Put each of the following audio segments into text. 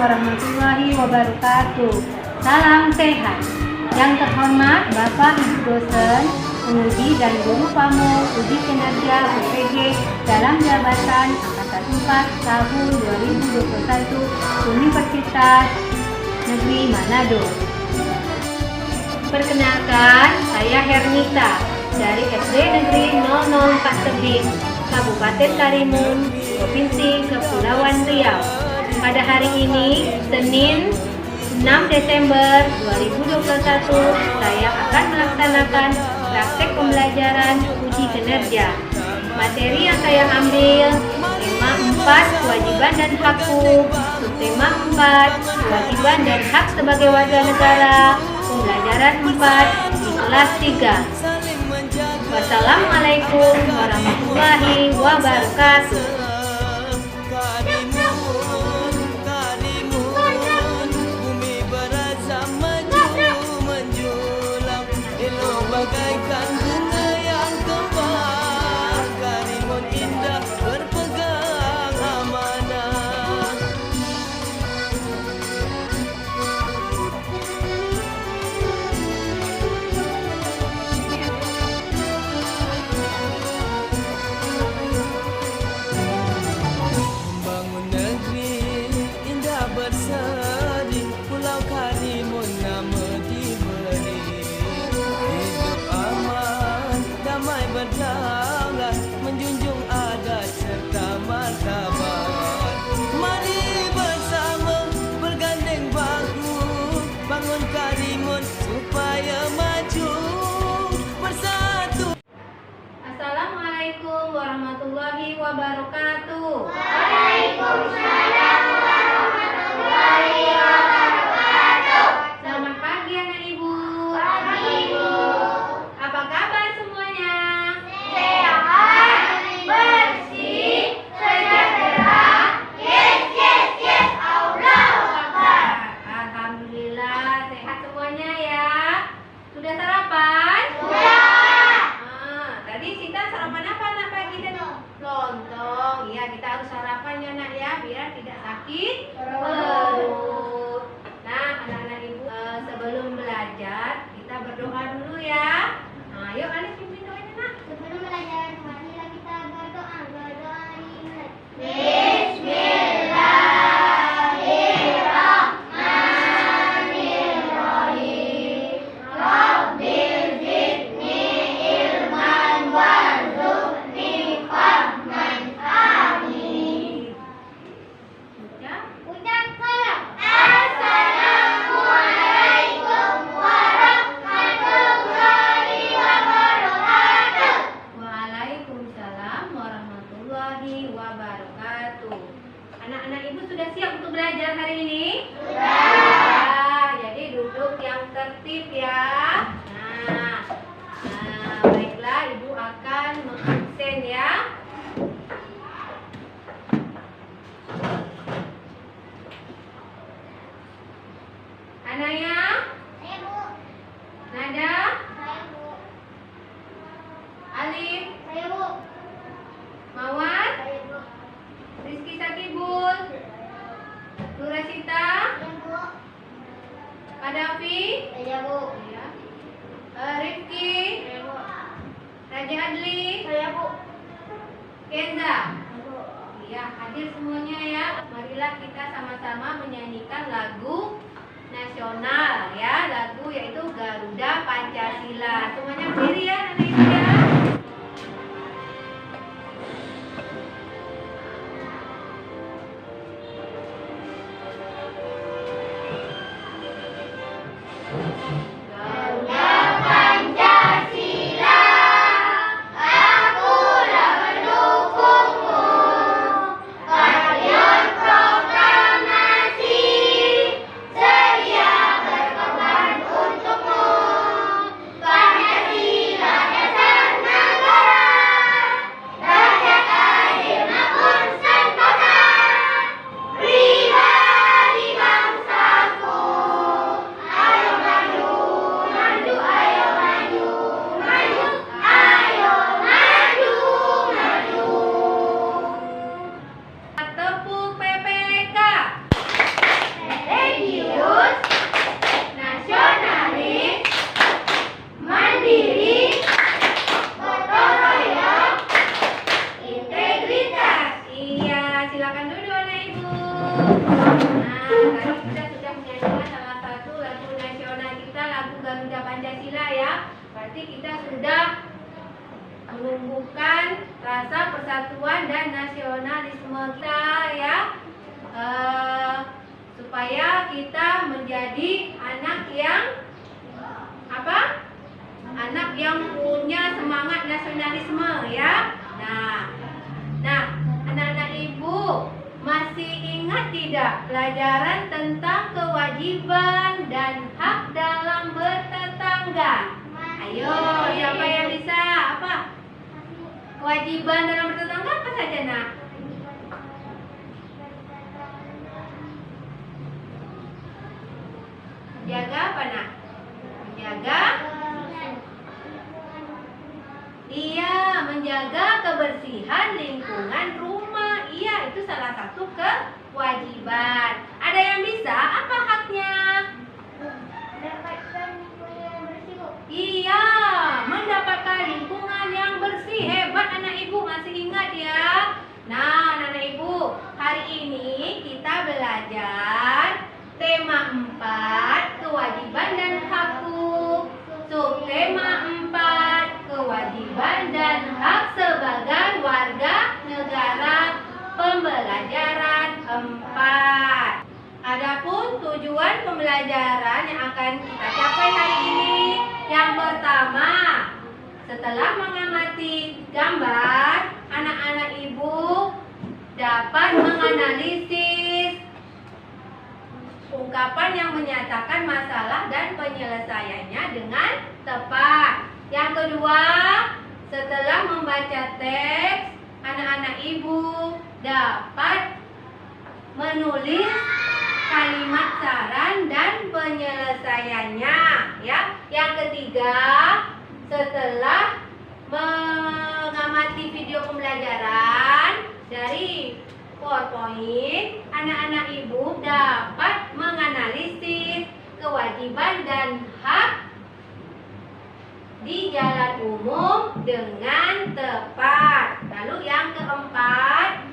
warahmatullahi wabarakatuh. Salam sehat. Yang terhormat Bapak Ibu dosen, penguji dan guru PAMU uji kinerja UPG dalam jabatan Angkatan 4 tahun 2021 Universitas Negeri Manado. Perkenalkan, saya Hernita dari SD Negeri 004 Tebing, Kabupaten Karimun, Provinsi Kepulauan Riau. Pada hari ini, Senin 6 Desember 2021, saya akan melaksanakan praktek pembelajaran uji kinerja. Materi yang saya ambil, tema 4, kewajiban dan hakku, subtema 4, kewajiban dan hak sebagai warga negara, pembelajaran 4 di kelas 3. Wassalamualaikum warahmatullahi wabarakatuh. Bagaikan bunga yang kembang, Karimun indah berpegang amanah. Membangun negeri indah berseri, Pulau Karimun nama diberi. Damai berdaulat, menjunjung adat serta martabat. Mari bersama bergandeng bahu, bangun Karimun supaya maju bersatu. Assalamualaikum warahmatullahi wabarakatuh. Waalaikumsalam warahmatullahi wabarakatuh. Selamat pagi anak ibu. Pagi, Bu. Apa kabar semuanya? Sehat, bersih, sejahtera. Yes, yes, yes. Allahu Akbar. Alhamdulillah sehat semuanya ya. Sudah sarapan? Sudah. Tadi kita sarapan apa anak pagi dan lontong. Ya, kita harus sarapan ya nak ya, biar tidak sakit perut. Nah, anak-anak ibu, sebelum belajar kita berdoa dulu ya. Nah, yuk Alif pimpin doanya nak. Sebelum belajar, marilah kita berdoa. Berdoa ini. Bismillahirrahmanirrahim. Rabbil zidni ilman warzuqni fahman. Amin. Ucap salam. Assalamualaikum warahmatullahi wabarakatuh. Waalaikumsalam warahmatullahi wabarakatuh. Anak-anak ibu sudah siap untuk belajar hari ini? Sudah. Jadi duduk yang tertib ya. Nah, baiklah ibu akan mengabsen ya. Anaya, Saya, Bu. Nada, Saya, Bu. Alif, Saya, Bu. Mawar, Saya, Bu. Rizky Sakibul, Nurasita, Saya, Bu. Kadafi, Saya, Bu. ya. Rifki, Saya, Bu. Raja Adli, Saya, Bu. Kenza. Saya, Bu. Ya, hadir semuanya ya. Marilah kita sama-sama menyanyikan lagu nasional ya, lagu yaitu Garuda Pancasila. Semuanya berdiri ya, anak ibu ya. Garuda Pancasila, akulah pendukungmu. Patriot proklamasi, sedia berkorban untukmu. Pancasila dasar menumbuhkan rasa persatuan dan nasionalisme kita ya, supaya kita menjadi anak yang apa? Anak yang punya semangat nasionalisme ya. Nah, anak-anak ibu masih ingat tidak pelajaran tentang kewajiban dan hak dalam bertetangga? Ayo, siapa yang bisa? Apa? Kewajiban dalam bertetangga apa saja, Nak? Menjaga apa, Nak? Menjaga? Iya, menjaga kebersihan lingkungan rumah. Iya, itu salah satu kewajiban. Ada yang bisa? Apa haknya? Mendapatkan lingkungan yang bersih, Bu. Iya, mendapatkan lingkungan yang bersih. Hebat anak ibu, masih ingat ya. Nah, anak ibu, hari ini kita belajar tema 4, kewajiban dan hakku. Subtema 4, kewajiban dan hak sebagai warga negara. Pembelajaran 4. Adapun tujuan pembelajaran yang akan kita capai hari ini, yang pertama, setelah mengamati gambar, anak-anak ibu dapat menganalisis ungkapan yang menyatakan masalah dan penyelesaiannya dengan tepat. Yang kedua, setelah membaca teks, anak-anak ibu dapat menulis kalimat saran dan penyelesaiannya ya. Yang ketiga, setelah mengamati video pembelajaran dari PowerPoint, anak-anak ibu dapat menganalisis kewajiban dan hak di jalan umum dengan tepat. Lalu yang keempat,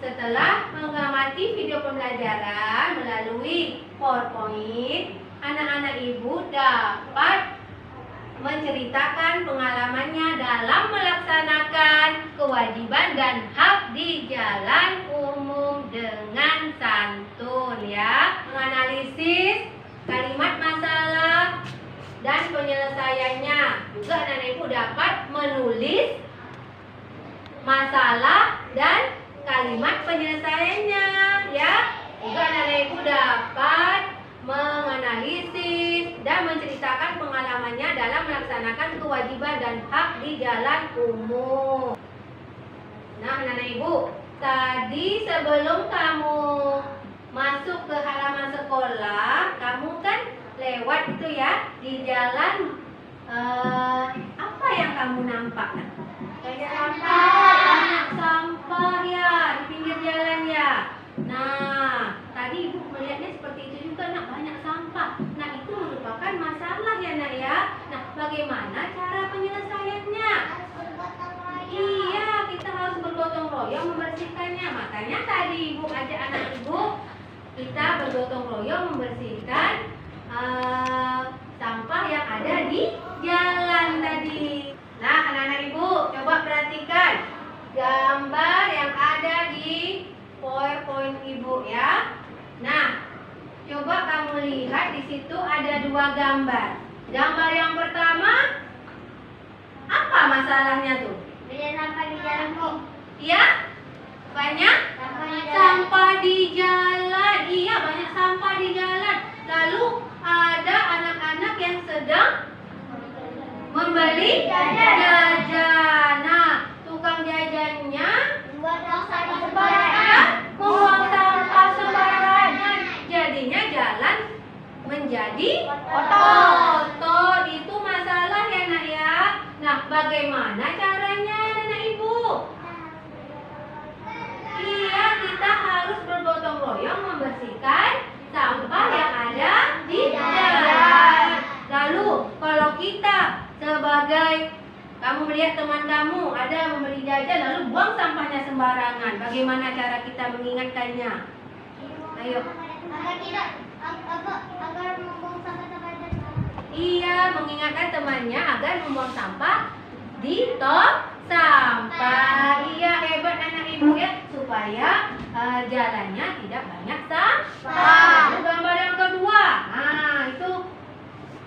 setelah mengamati video pembelajaran melalui PowerPoint, anak-anak ibu dapat menceritakan pengalamannya dalam melaksanakan kewajiban dan hak di jalan umum dengan santun ya. Menganalisis kalimat masalah dan penyelesaiannya. Juga anak-anak ibu dapat menulis masalah dan kalimat penyelesaiannya ya. Juga anak-anak ibu dapat menganalisis dan menceritakan pengalamannya dalam melaksanakan kewajiban dan hak di jalan umum. Nah, anak-anak ibu, tadi sebelum kamu masuk ke halaman sekolah, kamu kan lewat itu ya di jalan, apa yang kamu nampak? Banyak sampah. Banyak sampah ya di pinggir jalan ya. Nah, tadi ibu melihatnya seperti itu juga, Nak, banyak sampah. Nah, itu merupakan masalah ya, Nak ya. Nah, bagaimana cara penyelesaiannya? Iya, kita harus bergotong royong membersihkannya. Makanya tadi ibu ajak anak ibu kita bergotong royong membersihkan sampah yang ada di jalan tadi. Nah, anak-anak ibu, coba perhatikan gambar yang ada di PowerPoint ibu ya. Nah, coba kamu lihat di situ ada 2 gambar. Gambar yang pertama, apa masalahnya tuh? Banyak sampah di jalan, Bu. Iya? Banyak Sampah di jalan. sampah di jalan. Iya, banyak sampah di jalan. Lalu ada anak-anak yang sedang membeli jajan. Nah, tukang jajannya Membuat sampah ya, sembarangan. membuang sampah sembarangan. Jadinya jalan menjadi kotor. Itu masalah ya, Nak ya. Nah, bagaimana caranya, anak ibu? Iya, kita harus bergotong royong membersihkan sampah yang ada di jalan. Lalu, kalau kita sebagai kamu melihat teman kamu ada membeli jajan lalu buang sampahnya sembarangan, bagaimana cara kita mengingatkannya? Ayo. Agar membuang sampah-sampah dan Iya, mengingatkan temannya agar membuang sampah di tong supaya jalannya tidak banyak sampah. Lalu gambar yang kedua. Nah, itu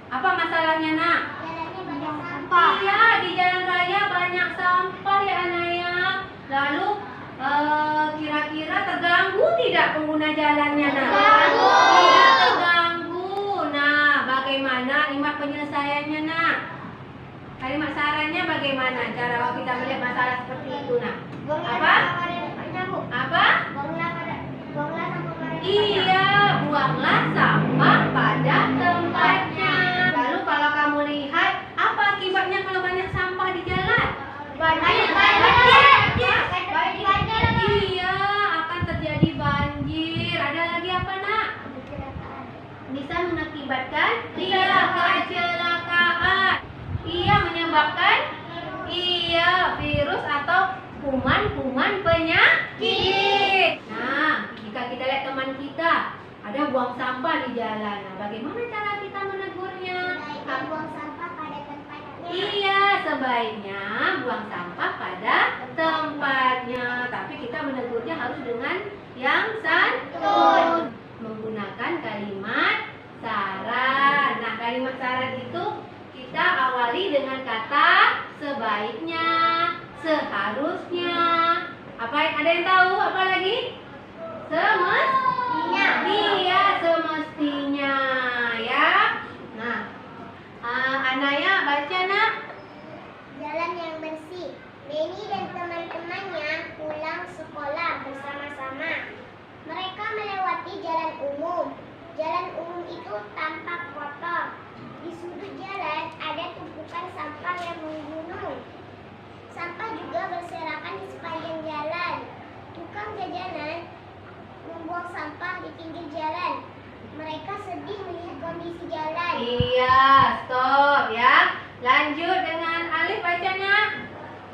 apa masalahnya, Nak? Jalannya banyak sampah. Iya, di jalan raya banyak sampah ya, Anaya. Lalu kira-kira terganggu tidak pengguna jalannya, Nak? Terganggu. Iya, terganggu. Nah, bagaimana kalimat penyelesaiannya, Nak? Kalimat sarannya bagaimana cara kita melihat masalah seperti itu, Nak? Apa? Apa? Buanglah sampah pada Iya, buanglah sampah pada tempatnya. Lalu kalau kamu lihat, apa akibatnya kalau banyak sampah di jalan? Iya, akan terjadi banjir. Ada lagi apa, Nak? Bisa mengakibatkan kecelakaan. Iya, menyebabkan virus atau kuman-kuman penyakit. Nah, jika kita lihat teman kita ada buang sampah di jalan, nah, bagaimana cara kita menegurnya? buang sampah pada tempatnya. Iya, sebaiknya buang sampah pada tempatnya. Tapi kita menegurnya harus dengan yang santun, menggunakan kalimat saran. Nah, kalimat saran itu kita awali dengan kata sebaiknya, seharusnya. Ada yang tahu apa lagi? Semestinya. Iya, semestinya ya. Nah, Anaya baca, Nak. Jalan yang bersih. Benny dan teman-temannya pulang sekolah bersama-sama. Mereka melewati jalan umum. Jalan umum itu tampak kotor. Di sudut jalan ada tumpukan sampah yang menggunung. Sampah juga berserakan di sepanjang jalan. Tukang jajanan membuang sampah di pinggir jalan. Mereka sedih melihat kondisi jalan. Iya, stop ya. Lanjut dengan Alif, baca, Nak.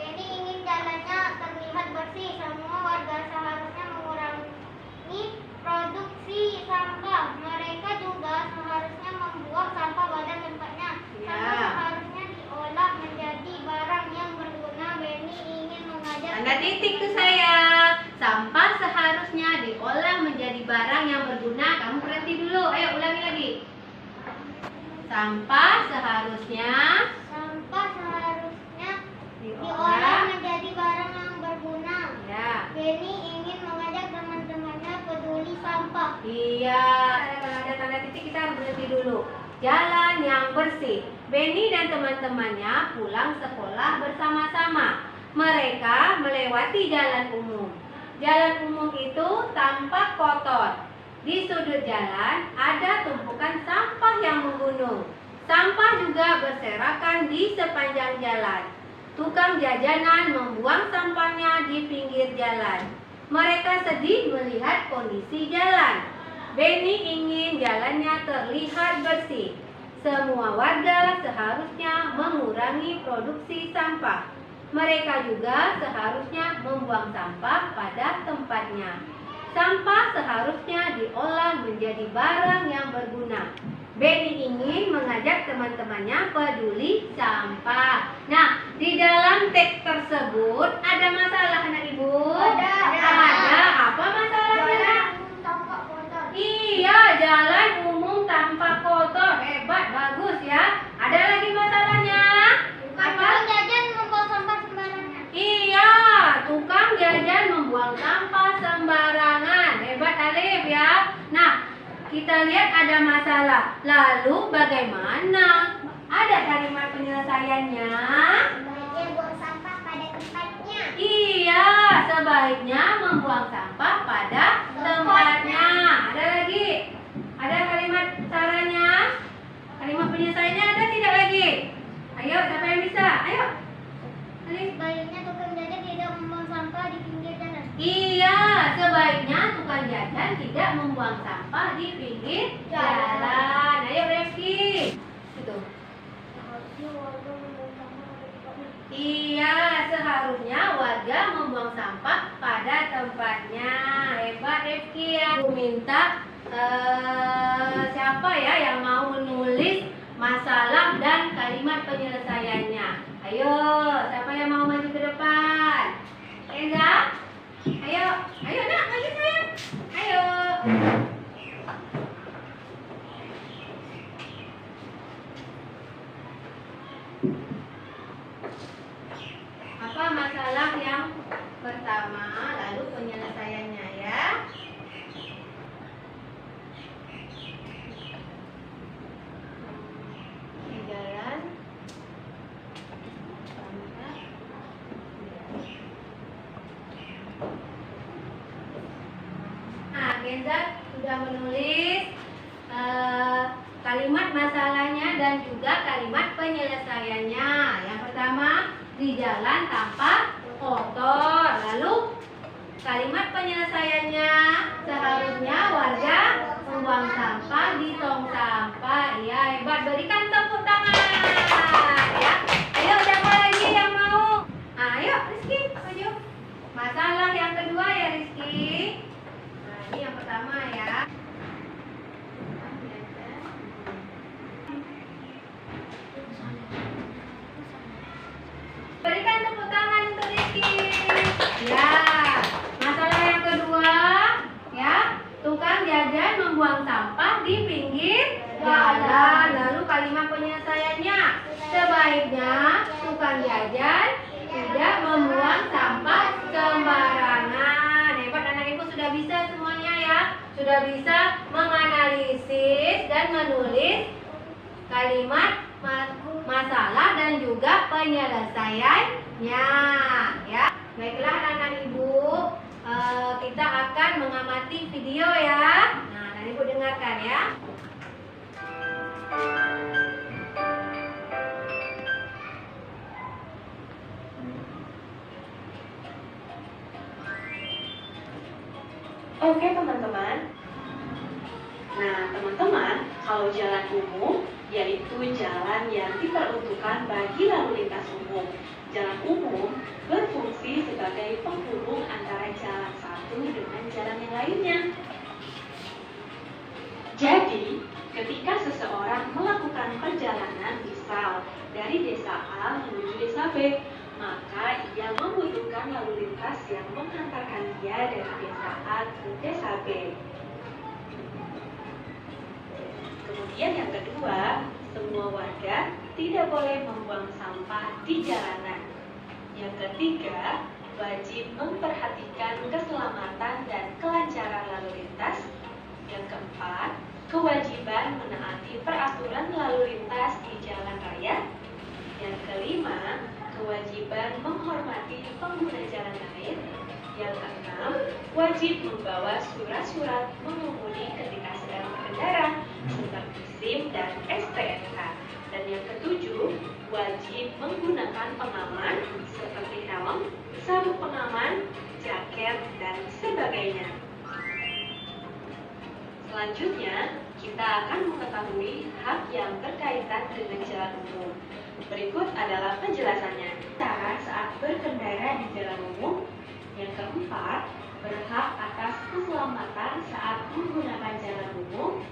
Jadi ingin jalannya terlihat bersih. Semua warga seharusnya mengurangi produksi sampah. Mereka juga seharusnya membuang sampah pada tempatnya. Ya. Sampah seharusnya diolah menjadi barang yang berguna. Benny ingin mengajak Tanda titik tuh saya. Sampah seharusnya diolah menjadi barang yang berguna. Kamu berhenti dulu. Ayo ulangi lagi. Sampah seharusnya diolah menjadi barang yang berguna. Ya. Benny ingin mengajak teman-temannya peduli sampah. Iya. Kalau ada tanda titik kita harus berhenti dulu. Jalan yang bersih. Benny dan teman-temannya pulang sekolah bersama-sama. Mereka melewati jalan umum. Jalan umum itu tampak kotor. Di sudut jalan ada tumpukan sampah yang menggunung. Sampah juga berserakan di sepanjang jalan. Tukang jajanan membuang sampahnya di pinggir jalan. Mereka sedih melihat kondisi jalan. Benny ingin jalannya terlihat bersih. Semua warga seharusnya mengurangi produksi sampah. Mereka juga seharusnya membuang sampah pada tempatnya. Sampah seharusnya diolah menjadi barang yang berguna. Benny ingin mengajak teman-temannya peduli sampah. Nah, di dalam teks tersebut ada masalah, anak ibu? Ada. Apa masalahnya? Iya, jalan umum tampak kotor. Hebat, bagus ya. Ada lagi masalahnya? Tukang jajan membuang sampah sembarangan. Iya, tukang jajan membuang sampah sembarangan. Hebat, Alif ya. Nah, kita lihat ada masalah. Lalu bagaimana? Ada kalimat penyelesaiannya? Sebaiknya buang sampah pada tempatnya. Iya, sebaiknya membuang sampah pada tempatnya. Ada lagi? Ada kalimat sarannya? Kalimat penyelesaiannya ada tidak lagi? Ayo, siapa yang bisa? Ayo. Alif. Sebaiknya tukang jajan tidak membuang sampah di pinggir jalan. Iya, sebaiknya tukang jajan tidak membuang sampah di pinggir jalan. Ayo, Reski. Itu. Iya, seharusnya warga membuang sampah pada tempatnya. Hebat, Reski ya. Aku minta siapa ya yang mau menulis masalah dan kalimat penyelesaiannya. Ayo, siapa yang mau maju ke depan? Enggak? Ayo, ayo nak, maju sayang. Ayo. Apa masalah yang pertama, lalu penyelesaiannya ya? Di jalan. Nah, Kenza sudah menulis kalimat masalahnya dan juga kalimat penyelesaiannya. Yang pertama, di jalan tanpa kotor. Lalu kalimat penyelesaiannya, seharusnya warga membuang sampah di tong sampah. Ya, hebat. Berikan tepuk tangan. Ya. Ayo, siapa lagi yang mau? Nah, ayo Rizky, maju. Masalah yang kedua ya Rizky. Nah, ini yang pertama ya. Berikan tepuk tangan untuk Rizky. Ya, masalah yang kedua ya, tukang jajan membuang sampah di pinggir jalan. Lalu kalimat penyelesaiannya, sebaiknya tukang jajan tidak membuang sampah sembarangan. Hebat anak ibu, sudah bisa semuanya ya. Sudah bisa menganalisis dan menulis kalimat masalah dan juga penyelesaiannya ya. Baiklah anak-anak ibu, kita akan mengamati video ya. Nah, anak ibu dengarkan ya. Oke teman-teman. Nah teman-teman, kalau jalan umum yaitu jalan yang diperuntukkan bagi lalu lintas umum. Jalan umum berfungsi sebagai penghubung antara jalan satu dengan jalan yang lainnya. Jadi, ketika seseorang melakukan perjalanan misal dari desa A menuju desa B, maka ia membutuhkan lalu lintas yang menghantarkan dia dari desa A ke desa B. Kemudian yang kedua, semua warga tidak boleh membuang sampah di jalanan. Yang ketiga, wajib memperhatikan keselamatan dan kelancaran lalu lintas. Yang keempat, kewajiban menaati peraturan lalu lintas di jalan raya. Yang kelima, kewajiban menghormati pengguna jalan lain. Yang keenam, wajib membawa surat-surat mengemudi ketika sedang berkendara, seperti SIM dan STNK. Dan yang ketujuh, wajib menggunakan pengaman seperti helm, sabuk pengaman, jaket, dan sebagainya. Selanjutnya, kita akan mengetahui hak yang berkaitan dengan jalan umum. Berikut adalah penjelasannya. Cara saat berkendara di jalan umum. Yang keempat, berhak atas keselamatan saat menggunakan jalan umum.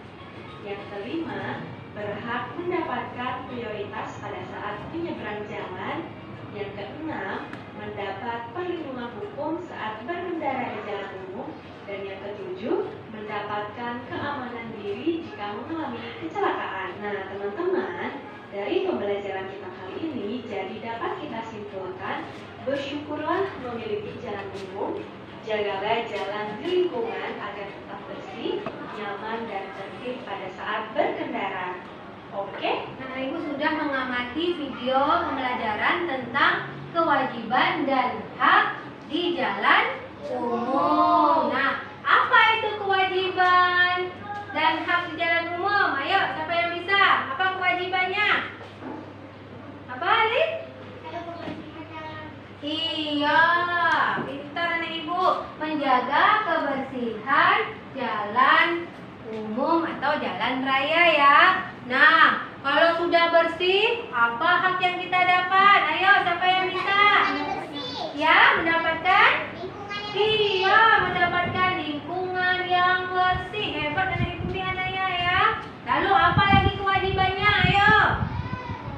Yang kelima, berhak mendapatkan prioritas pada saat menyeberang jalan. Yang keenam, mendapat perlindungan hukum saat berkendara di jalan umum. Dan yang ketujuh, mendapatkan keamanan diri jika mengalami kecelakaan. Nah, teman-teman, dari pembelajaran kita kali ini, jadi dapat kita simpulkan, bersyukurlah memiliki jalan umum, jagalah jalan di lingkungan agar tetap bersih, nyaman, dan tertib pada saat berkendara. Oke? Nah, Ibu sudah mengamati video pembelajaran tentang kewajiban dan hak di jalan umum. Nah, apa itu kewajiban dan hak di jalan umum? Ayo, siapa yang bisa? Apa kewajibannya? Apa, Alif? Iya, pintar anak ibu, menjaga kebersihan jalan umum atau jalan raya ya. Nah, kalau sudah bersih, apa hak yang kita dapat? Ayo, siapa yang bisa? Ya, mendapatkan? Iya, mendapatkan lingkungan yang bersih. Hebat anak ibu di anaknya ya. Lalu apa lagi kewajibannya? Ayo.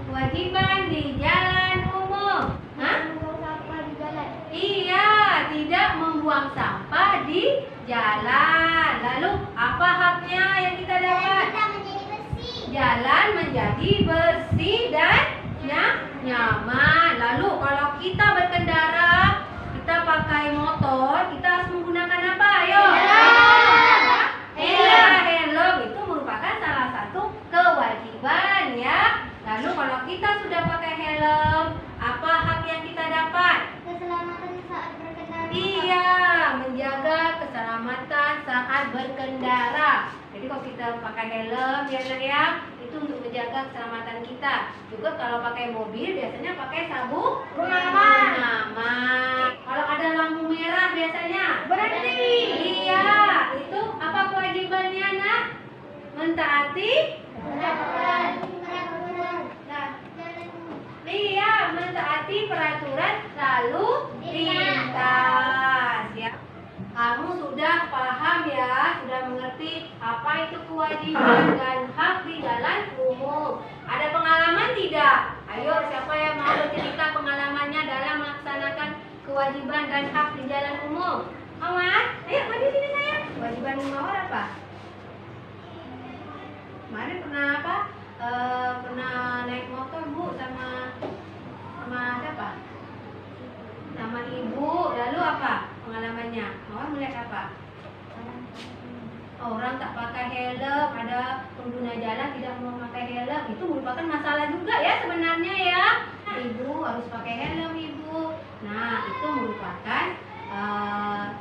Kewajiban di jalan umum. Hah? Iya, tidak membuang membuang sampah di jalan. Lalu apa haknya yang kita dapat? Kita menjadi bersih. Jalan menjadi bersih dan nyaman. Lalu kalau kita berkendara, kita pakai motor, kita harus menggunakan apa? Ayo. Helm itu merupakan salah satu kewajiban ya. Lalu kalau kita sudah pakai helm, apa hak yang kita dapat? Keselamatan saat berkendara. Iya, menjaga keselamatan saat berkendara. Jadi kalau kita pakai helm ya nak ya, itu untuk menjaga keselamatan kita. Juga kalau pakai mobil biasanya pakai sabuk pengaman. Kalau ada lampu merah biasanya berhenti. Iya, itu apa kewajibannya nak? Mentaati. Iya, mentaati peraturan lalu lintas ya. Kamu sudah paham ya, sudah mengerti apa itu kewajiban dan hak di jalan umum. Ada pengalaman tidak? Ayo, siapa yang mau bercerita pengalamannya dalam melaksanakan kewajiban dan hak di jalan umum? Mawar, ayo maju sini sayang. Kewajiban Mawar apa? Kemarin pernah apa? Pernah naik motor Bu sama siapa? Sama ibu. Lalu apa pengalamannya? Mawar melihat apa? Orang tak pakai helm, ada pengguna jalan tidak memakai helm, itu merupakan masalah juga ya sebenarnya ya. Ibu harus pakai helm ibu. Nah itu merupakan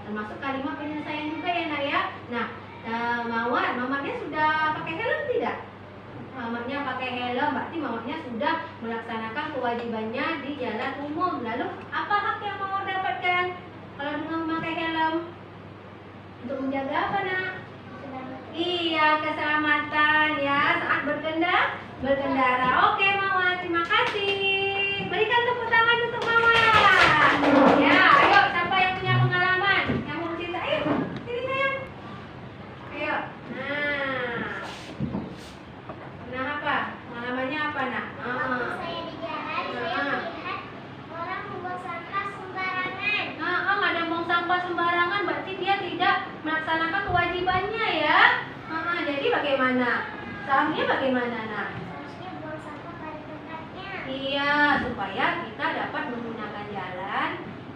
termasuk kalimat penyelesaian juga ya nak ya. Nah Mamarnya sudah pakai helm tidak? Mamarnya pakai helm, berarti mamarnya sudah melaksanakan kewajibannya di jalan umum. Lalu apa hak yang Mawar dapatkan kalau dengan memakai helm? Untuk menjaga apa nak? Iya, keselamatan ya saat berkendara. Oke Mawar, terima kasih. Berikan tepuk tangan untuk Mawar. Ya, ayo siapa yang punya pengalaman? Yang mau cerita? Ayo, sini sayang. Ayo. Nah apa? Pengalamannya apa nak? Waktu saya di jalan, saya melihat orang membuang sampah sembarangan. Ada buang sampah sembarangan, berarti dia tidak melaksanakan kewajibannya ya. Jadi bagaimana? Seharusnya bagaimana nak? Seharusnya buang sampah pada tempatnya. Iya, supaya kita dapat menggunakan jalan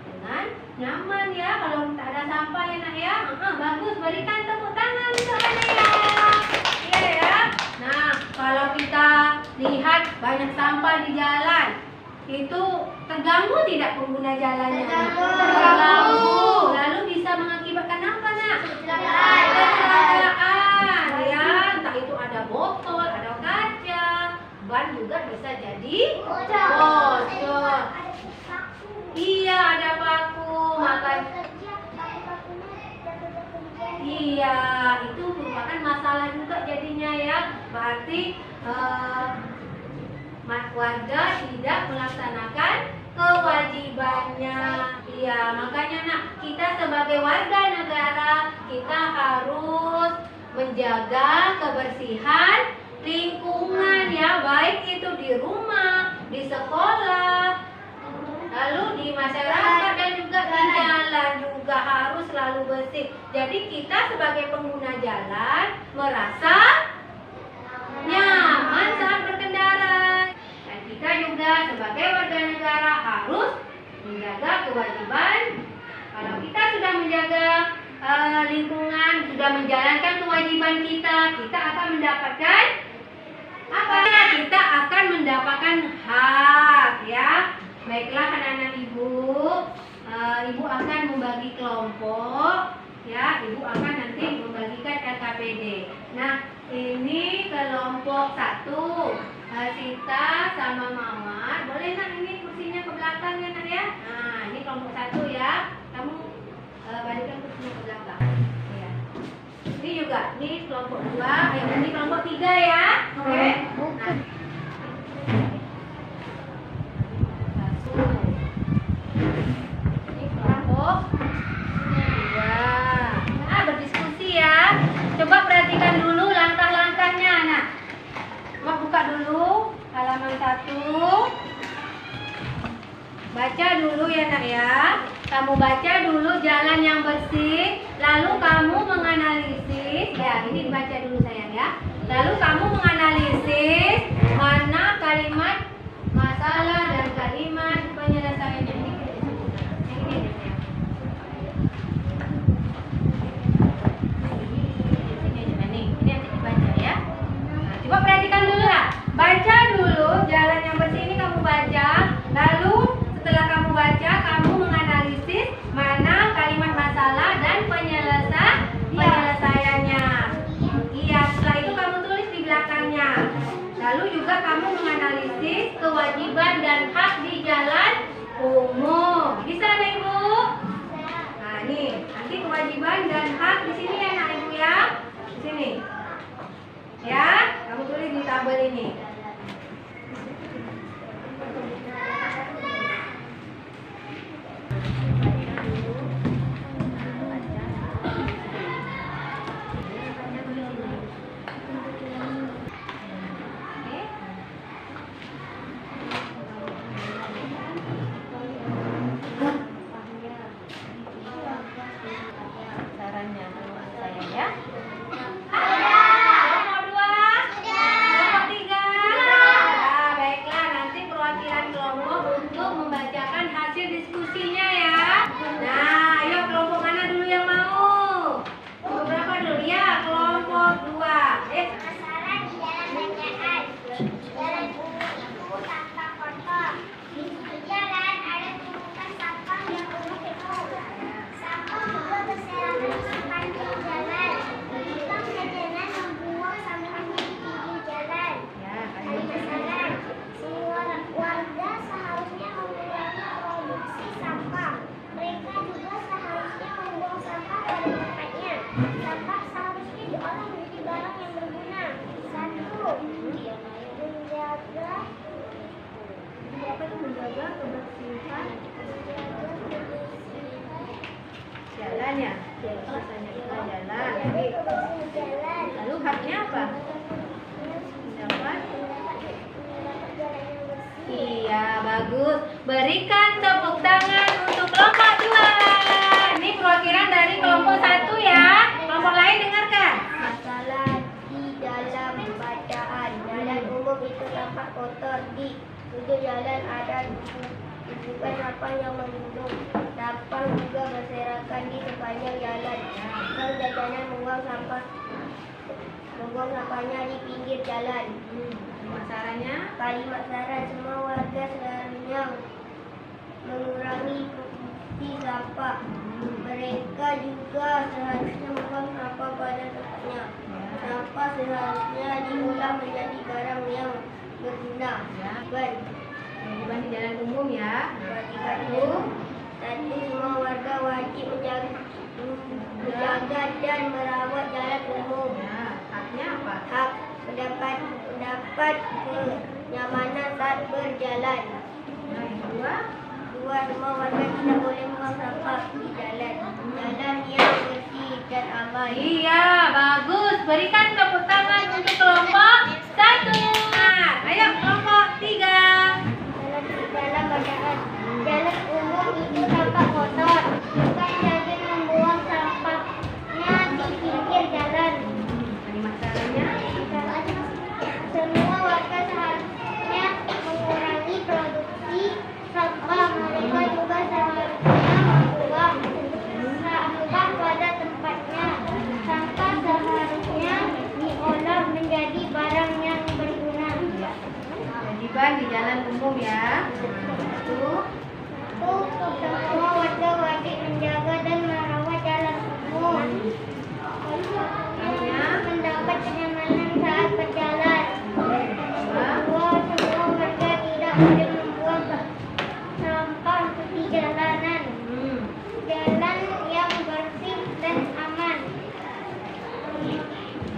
dengan nyaman ya. Kalau tak ada sampah ya nak ya. Bagus, berikan tepuk tangan untuk Anaya. Iya ya. Nah, kalau kita lihat banyak sampah di jalan, itu terganggu tidak pengguna jalannya? Terganggu. Lalu bisa mengakibatkan apa nak? Kecelakaan ya. Entah itu ada botol, ada kaca, ban juga bisa jadi bocor. Iya, ada paku. Iya, itu merupakan masalah juga jadinya ya. Berarti warga tidak melaksanakan kewajibannya. Iya, makanya nak, kita sebagai warga negara, kita harus menjaga kebersihan lingkungan ya, baik itu di rumah, di sekolah, lalu di masyarakat dan juga di jalan juga harus selalu bersih. Jadi kita sebagai pengguna jalan merasa nyaman saat berkendara. Dan kita juga sebagai warga negara harus menjaga kewajiban. Kalau kita sudah menjaga lingkungan, sudah menjalankan kewajiban kita akan mendapatkan apa? Kita akan mendapatkan hak ya. Baiklah anak-anak ibu, ibu akan membagi kelompok ya. Ibu akan nanti membagikan LKPD. Nah, ini kelompok 1, Sita sama Mawar. Boleh nak ini kursinya ke belakang ya nak ya. Nah, ini kelompok 1 ya. Kamu balikkan kursinya ke belakang. Ya. Ini juga, ini kelompok 2, ini kelompok 3 ya. Oke. Nah. Ini kelompok 2. Berdiskusi ya. Coba perhatikan dulu langkah-langkahnya. Nah, coba buka dulu halaman 1. Baca dulu ya nak ya. Kamu baca dulu jalan yang bersih. Lalu kamu menganalisis. Ya ini dibaca dulu sayang ya. Lalu kamu menganalisis mana kalimat masalah dan kalimat penyelesaian ini. Coba perhatikan dulu lah. Baca dulu jalan yang bersih ini kamu baca. Lalu setelah kamu baca, kamu menganalisis mana kalimat masalah dan penyelesaiannya. Iya, setelah itu kamu tulis di belakangnya. Lalu juga kamu menganalisis kewajiban dan hak di jalan umum. Bisa nih Ibu? Nah, nih, nanti kewajiban dan hak di sini ya nak Ibu ya. Di sini. Ya, kamu tulis di tabel ini. Sarannya saya ya. Diskusinya ya. Nah, ayo kelompok mana dulu yang mau? Kelompok berapa dulu ya? Kelompok 2. Masalah di dalam bacaan. Jalan umum itu tampak kotor. Di jalan ada tumpukan sampah yang umum itu. Sampah juga berserakan di sepanjang jalan. Tukang jajanan membuang sampahnya di pinggir jalan. Kalimat saran. Semua warga seharusnya mengurangi produksi sampah. Mereka juga seharusnya membuang sampah pada tempatnya. Sampah seharusnya diolah menjadi barang yang berguna. 1. Menjaga kebersihan Jalan ya. Rasanya kita jalan. jalan. Lalu haknya apa? Dapat. Iya, bagus. Berikan tepuk tangan untuk kelompok 2. Ini perwakilan dari kelompok 1 ya. Kelompok lain dengarkan. Masalah di dalam bacaan. Jalan umum itu tampak kotor. Di sudut jalan ada tumpukan sampah yang menunduk. Sampah juga berserakan di sepanjang jalan. Tukang jajanan membuang sampahnya di pinggir jalan. Masalahnya Kalimat saran, semua warga seharusnya mengurangi produksi sampah. Mereka juga seharusnya membuang sampah pada tempatnya. Sampah seharusnya diolah menjadi barang yang berguna. kewajiban di jalan umum ya. Satu, semua warga wajib menjaga dan merawat jalan umum. Ya, haknya apa? Hak mendapat kenyamanan saat berjalan. Nah, yang kedua, Semua warga tidak boleh membuang sampah di jalan. Jalan yang bersih dan aman. iya, bagus. Berikan tepuk tangan untuk kelompok 1. Nah, ayo kelompok 3. Dalam bacaan, jalan umum itu tampak kotor. Bukan saja membuang sampahnya di pinggir jalan. Kalimat caranya? Semua warga seharusnya mengurangi produksi sampah. Mereka juga seharusnya membuang sampah pada tempatnya. Sampah seharusnya diolah menjadi barang yang berguna. Kewajiban di jalan umum ya. Satu. Semua warga wajib menjaga dan merawat jalan umum. Mendapat kenyamanan saat berjalan. Semua warga tidak boleh membuang sampah di jalanan. Jalan yang bersih dan aman.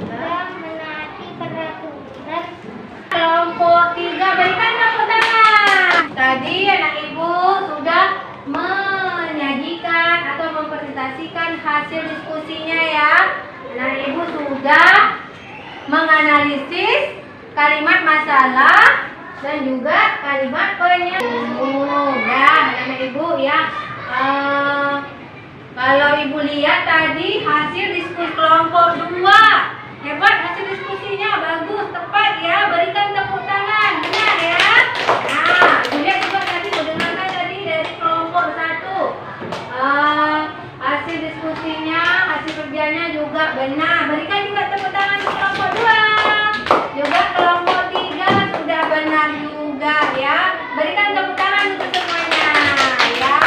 Dan menaati peraturan. Kelompok 3, berikan tepuk tangan. Tadi anak ibu sudah menyajikan atau mempresentasikan hasil diskusinya ya. Anak ibu sudah menganalisis kalimat masalah, dan juga kalimat penyambung. Ya, anak ibu ya. Kalau ibu lihat tadi hasil diskusi kelompok 2, hebat hasil diskusinya, bagus, tepat ya. Berikan tepuk tangan, benar ya. Nah, ibu lihat juga tadi mendengarkan tadi dari kelompok 1. Hasil diskusinya, hasil kerjanya juga benar. Berikan juga tepuk tangan untuk kelompok 2. Juga kelompok 3 sudah benar juga ya. Berikan tepuk tangan untuk semuanya ya.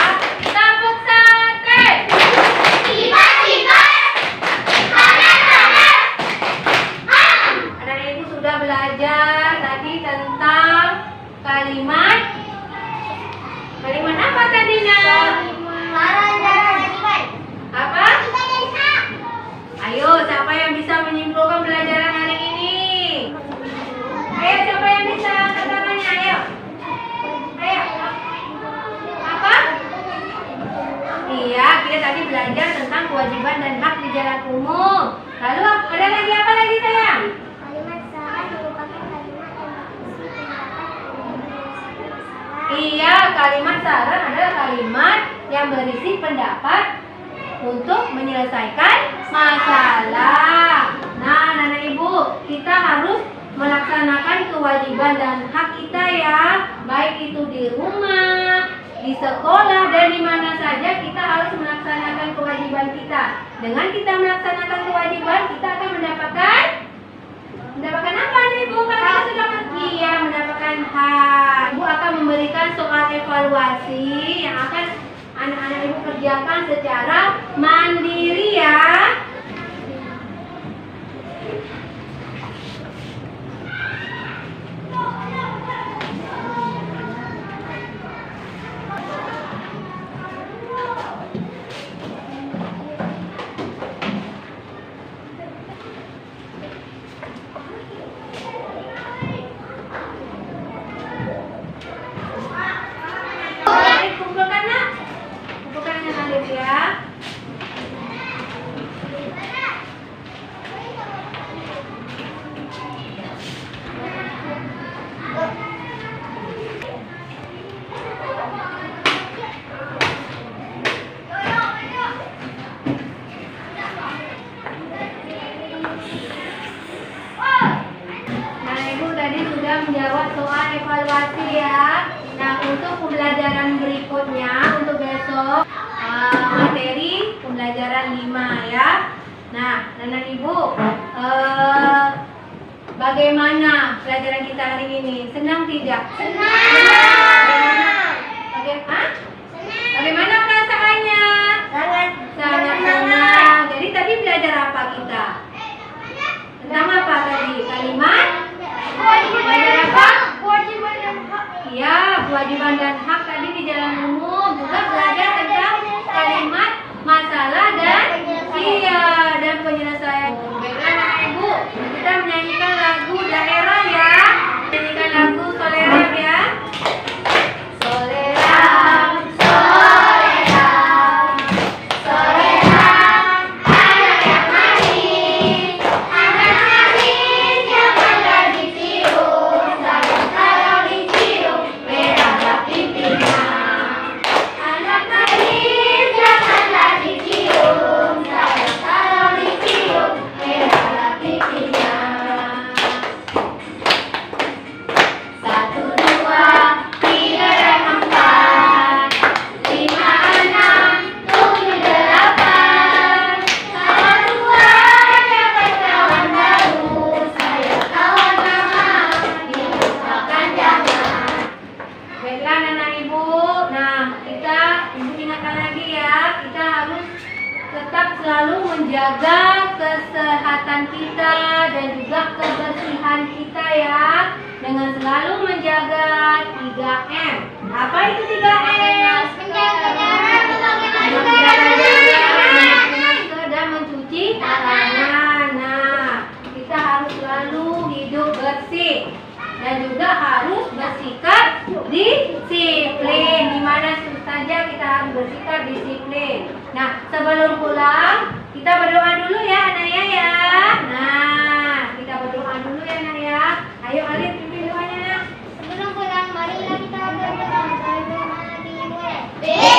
Tepuk sate. Anak ibu sudah belajar tadi tentang kalimat apa tadinya? Apa? Ayo, siapa yang bisa menyimpulkan pelajaran hari ini? Ayo, siapa yang bisa? Angkat tangannya, ayo. Ayo. Apa? Iya, kita tadi belajar tentang kewajiban dan hak di jalan umum. Lalu ada lagi apa lagi sayang? Kalimat salah merupakan kalimat yang berisi pendapat. Iya, kalimat saran adalah kalimat yang berisi pendapat untuk menyelesaikan masalah. Nah, anak ibu, kita harus melaksanakan kewajiban dan hak kita ya, baik itu di rumah, di sekolah, dan di mana saja kita harus melaksanakan kewajiban kita. Dengan kita melaksanakan kewajiban, kita akan mendapatkan apa nih ibu? Kalau kita sudah mendapatkan hak. Ibu akan memberikan soal evaluasi yang akan anak-anak ibu kerjakan secara mandiri ya. Kumpulkan nak. Kumpulkan dengan Alif ya. Nah, ibu tadi sudah menjawab soal evaluasi ya. Nah, untuk pembelajaran berikutnya, untuk besok materi pembelajaran 5 ya. Nah, anak ibu, bagaimana pelajaran kita hari ini? Senang tidak? Bagaimana perasaannya? Sangat senang. Jadi tadi belajar apa kita? Tentang apa tadi? Kalimat? Belajar apa? Iya, kewajiban dan hak tadi di jalan umum. Juga belajar tentang kalimat, masalah, dan penyelesaian. Baiklah anak ibu, kita menyanyikan lagu daerah ya. Menyanyikan lagu Soleram ya. Soleram, soleram, soleram, anak yang manis, anak manis yang pandai dicium, sayang kalau dicium, merahlah pipinya. Anak manis yang pandai dicium, sayang kalau dicium, merahlah pipinya. 1, 2, 3 dan 4, 5, 6, 7, 8. Kalau 2 dapat kawan baru, saya kawan lama, dilupakan jangan. Baiklah anak ibu, nah kita ibu ingatkan lagi ya, kita harus tetap selalu menjaga kesehatan kita dan juga kebersihan kita ya, dengan selalu menjaga 3M. Apa itu 3M? Menjaga jarak, memakai masker dan mencuci tangan. Nah, kita harus selalu hidup bersih dan juga harus bersikap disiplin. Di mana saja kita harus bersikap disiplin. Nah, sebelum pulang kita berdoa dulu ya Anaya ya. Nah, kita berdoa dulu ya Anaya. Ayo Alif pimpin doanya nak. Sebelum B.